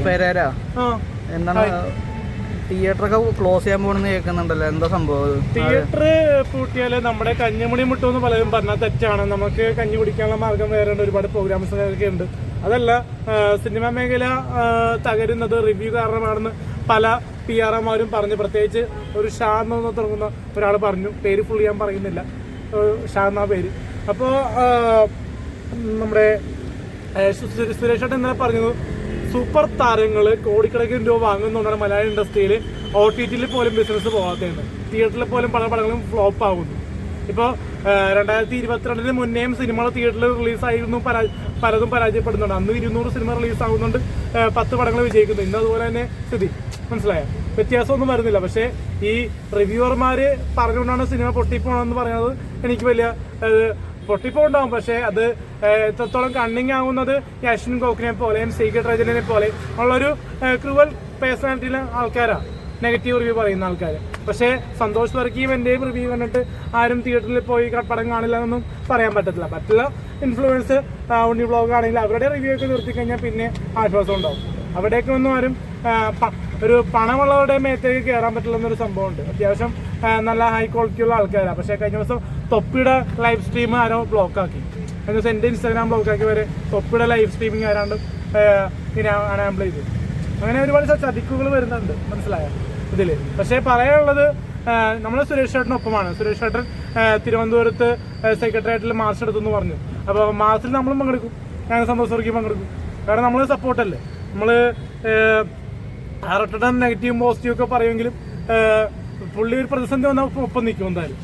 പേരാ എന്താണ് തിയേറ്ററൊക്കെ ക്ലോസ് ചെയ്യാൻ പോകണമെന്ന് കേൾക്കുന്നുണ്ടല്ലോ, എന്താ സംഭവം? തിയേറ്റർ പൂട്ടിയാൽ നമ്മുടെ കഞ്ഞിമുടി മുട്ടുമെന്ന് പലരും പറഞ്ഞാൽ തെറ്റാണ്. നമുക്ക് കഞ്ഞി കുടിക്കാനുള്ള മാർഗം വേറെ ഉണ്ട്, ഒരുപാട് പ്രോഗ്രാംസ് ഒക്കെ ഉണ്ട്. അതല്ല, സിനിമാ മേഖല തകരുന്നത് റിവ്യൂ കാരണമാണെന്ന് പല PR-മാരും പറഞ്ഞു. പ്രത്യേകിച്ച് ഒരു ഷാ എന്ന് തുടങ്ങുന്ന ഒരാൾ പറഞ്ഞു, പേര് ഫുൾ ഞാൻ പറയുന്നില്ല, ഷാ എന്നാ പേര്. അപ്പോൾ നമ്മുടെ സുരേഷ് ഏട്ടൻ ഇന്നലെ പറഞ്ഞത് സൂപ്പർ താരങ്ങൾ കോടിക്കണക്കിന് രൂപ വാങ്ങുന്നതുകൊണ്ടാണ് മലയാള ഇൻഡസ്ട്രിയിൽ OTT-ൽ പോലും ബിസിനസ് പോകാത്തത്. തിയേറ്ററിൽ പോലും പല പടങ്ങളും ഫ്ലോപ്പ് ആകുന്നു. ഇപ്പോൾ 2022 മുന്നേയും സിനിമകൾ തിയേറ്ററിൽ റിലീസായിരുന്നു, പലതും പരാജയപ്പെടുന്നുണ്ട്. അന്ന് 200 സിനിമ റിലീസാകുന്നുണ്ട്, 10 പടങ്ങൾ വിജയിക്കുന്നു. ഇന്ന് അതുപോലെ തന്നെ സ്ഥിതി, മനസ്സിലായോ? വ്യത്യാസമൊന്നും വരുന്നില്ല. പക്ഷേ ഈ റിവ്യൂവർമാർ പറഞ്ഞുകൊണ്ടാണ് സിനിമ പൊട്ടിപ്പോണെന്ന് പറയുന്നത് എനിക്ക് വലിയ പൊട്ടിപ്പോണ്ടാവും. പക്ഷേ അത് എത്രത്തോളം കണ്ണിങ് ആകുന്നത് അശ്വിൻ ഗോഖിനെ പോലെയും സീക്രട്ട് റജനെ പോലെ ഉള്ളൊരു ക്രൂവൽ പേഴ്സണാലിറ്റിയിലെ ആൾക്കാരാണ് നെഗറ്റീവ് റിവ്യൂ പറയുന്ന ആൾക്കാർ. പക്ഷേ സന്തോഷ് വർക്കിയും എൻ്റെയും റിവ്യൂ കണ്ടിട്ട് ആരും തിയേറ്ററിൽ പോയി പടം കാണില്ല എന്നൊന്നും പറയാൻ പറ്റില്ല. ഇൻഫ്ലുവൻസ് ഉണ്ണി വ്ളോഗ് ആണെങ്കിൽ അവരുടെ റിവ്യൂ ഒക്കെ നിർത്തിക്കഴിഞ്ഞാൽ പിന്നെ ആശ്വാസം ഉണ്ടാവും. അവിടേക്ക് ഒന്നും ആരും ഒരു പണമുള്ളവരുടെ മേത്തേക്ക് കയറാൻ പറ്റില്ല എന്നൊരു സംഭവമുണ്ട്. അത്യാവശ്യം നല്ല ഹൈ ക്വാളിറ്റിയുള്ള ആൾക്കാരാണ്. പക്ഷേ കഴിഞ്ഞ ദിവസം തൊപ്പിയുടെ ലൈവ് സ്ട്രീം ആരോ ബ്ലോക്കാക്കി. കഴിഞ്ഞ ദിവസം എൻ്റെ ഇൻസ്റ്റാഗ്രാം ബ്ലോക്കാക്കി വരെ തൊപ്പിയുടെ ലൈവ് സ്ട്രീമിങ് ആരാണ്ട് അനാബിൾ ചെയ്തു. അങ്ങനെ ഒരുപാട് ചതിക്കുകൾ വരുന്നുണ്ട്, മനസ്സിലായോ ഇതിൽ. പക്ഷേ പറയാനുള്ളത്, നമ്മൾ സുരേഷ് ചേട്ടനൊപ്പമാണ്. സുരേഷ് ചേട്ടൻ തിരുവനന്തപുരത്ത് സെക്രട്ടേറിയറ്റിൽ മാർച്ച് എടുത്തെന്ന് പറഞ്ഞു. അപ്പോൾ മാർച്ചിൽ നമ്മളും പങ്കെടുക്കും, ഞാൻ സന്തോഷ് വർക്കി പങ്കെടുക്കും. കാരണം നമ്മൾ സപ്പോർട്ടല്ലേ. നമ്മൾ ആറട്ടൻ നെഗറ്റീവും പോസിറ്റീവും ഒക്കെ പറയുമെങ്കിലും പുള്ളി ഒരു പ്രതിസന്ധി വന്നാൽ ഒപ്പം നിൽക്കും. എന്തായാലും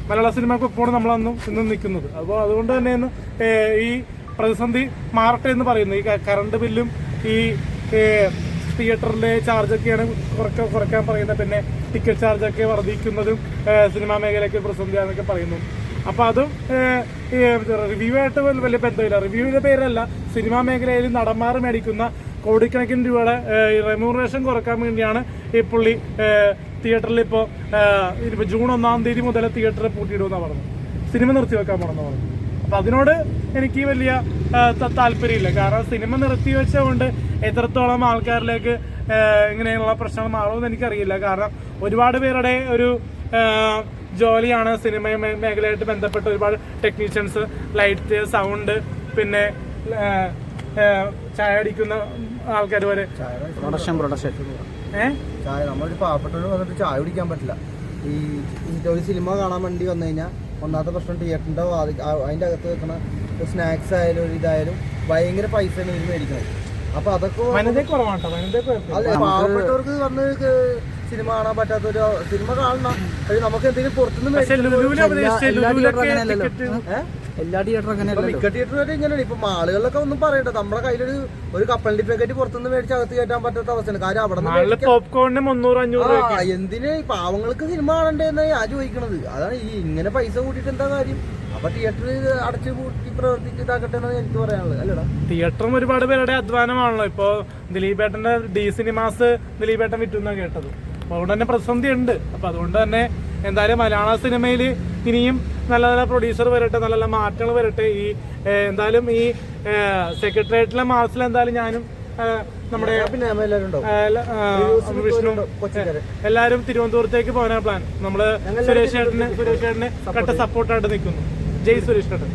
മലയാള സിനിമയ്ക്ക് ഒപ്പമാണ് നമ്മളന്നും ഇന്നും നിൽക്കുന്നത്. അപ്പോൾ അതുകൊണ്ട് തന്നെയാണ് ഈ പ്രതിസന്ധി മാറട്ടെ എന്ന് പറയുന്നത്. ഈ കറണ്ട് ബില്ലും ഈ തിയേറ്ററിലെ ചാർജൊക്കെയാണ് കുറയ്ക്കാൻ പറയുന്നത്. പിന്നെ ടിക്കറ്റ് ചാർജൊക്കെ വർദ്ധിക്കുന്നതും സിനിമാ മേഖലയ്ക്ക് പ്രതിസന്ധിയാണെന്നൊക്കെ പറയുന്നു. അപ്പോൾ അതും റിവ്യൂ ആയിട്ട് വലിയ ബന്ധമില്ല. റിവ്യൂവിൻ്റെ പേരല്ല, സിനിമാ മേഖലയിൽ നടന്മാർ മേടിക്കുന്ന കോടിക്കണക്കിന് രൂപയുടെ റെമ്യൂണറേഷൻ കുറയ്ക്കാൻ വേണ്ടിയാണ് ഈ പുള്ളി തിയേറ്ററിൽ ഇപ്പോൾ ജൂൺ 1-ാം തീയതി മുതൽ തിയേറ്റർ പൂട്ടിയിടുമെന്നാണ് പറഞ്ഞു, സിനിമ നിർത്തിവെക്കാൻ പറഞ്ഞു. അപ്പം അതിനോട് എനിക്ക് വലിയ താല്പര്യമില്ല. കാരണം സിനിമ നിർത്തിവെച്ചുകൊണ്ട് എത്രത്തോളം ആൾക്കാരിലേക്ക് ഇങ്ങനെയുള്ള പ്രശ്നങ്ങൾ മാറുമെന്ന് എനിക്കറിയില്ല. കാരണം ഒരുപാട് പേരുടെ ഒരു ജോലിയാണ് സിനിമ മേഖലയായിട്ട് ബന്ധപ്പെട്ട്. ഒരുപാട് ടെക്നീഷ്യൻസ്, ലൈറ്റ്, സൗണ്ട്, പിന്നെ ചായ അടിക്കുന്ന ആൾക്കാർ വരെ. നമ്മളൊരു പാവപ്പെട്ടവർ വന്നിട്ട് ചായ കുടിക്കാൻ പറ്റില്ല. ഈ ഒരു സിനിമ കാണാൻ വേണ്ടി വന്നു കഴിഞ്ഞാൽ ഒന്നാമത്തെ പ്രശ്നം തിയേറ്ററിൻ്റെ അതിൻ്റെ അകത്ത് വെക്കണ സ്നാക്സ് ആയാലും ഒരു ഇതായാലും ഭയങ്കര പൈസയാണ് ഇതിന് മേടിക്കുന്നത്. അപ്പൊ അതൊക്കെ അല്ല, പാവപ്പെട്ടവർക്ക് വന്ന് സിനിമ കാണാൻ പറ്റാത്തൊരു സിനിമ കാണണം. നമുക്ക് എന്തെങ്കിലും പുറത്തുനിന്ന് എല്ലാ തിയേറ്ററും മിക്ക തിയേറ്ററും ഇങ്ങനെയാണ്. ഇപ്പൊ മാളുകളിലൊക്കെ ഒന്നും പറയട്ടെ, നമ്മുടെ കയ്യിലൊരു ഒരു പാക്കറ്റ് പുറത്തുനിന്ന് മേടിച്ച് അകത്ത് കയറ്റാൻ പറ്റാത്ത അവസ്ഥയാണ്. കാര്യം അവിടെ എന്തിന് ഈ പാവങ്ങൾക്ക് സിനിമ കാണണ്ടേന്ന് ഞാൻ ചോദിക്കണത്. അതാണ് ഈ ഇങ്ങനെ പൈസ കൂട്ടിയിട്ട് എന്താ കാര്യം? അപ്പൊ തിയേറ്ററിൽ അടച്ചു കൂട്ടി പ്രവർത്തിക്കട്ടെ എന്നാണ് എനിക്ക് പറയാനുള്ളത്. അല്ലടാ, തിയേറ്ററും ഒരുപാട് പേരുടെ അധ്വാനമാണല്ലോ. ഇപ്പൊ ദിലീപേട്ടന്റെ ഡി സിനിമാസ് ദിലീപേട്ടൻ വിറ്റുന്ന കേട്ടത്. അപ്പൊ അതുകൊണ്ട് തന്നെ പ്രതിസന്ധി ഉണ്ട്. അപ്പൊ അതുകൊണ്ട് തന്നെ എന്തായാലും മലയാള സിനിമയിൽ ഇനിയും നല്ല നല്ല പ്രൊഡ്യൂസർ വരട്ടെ, നല്ല നല്ല മാറ്റങ്ങൾ വരട്ടെ. ഈ എന്തായാലും ഈ സെക്രട്ടേറിയറ്റിലെ മാർച്ചിൽ എന്തായാലും ഞാനും നമ്മുടെ വിഷ്ണു എല്ലാവരും തിരുവനന്തപുരത്തേക്ക് പോകാനാണ് പ്ലാൻ. നമ്മള് സുരേഷ് ചേട്ടന് കട്ട സപ്പോർട്ടായിട്ട് നിൽക്കുന്നു. ജയ് സുരേഷ് ചേട്ടൻ.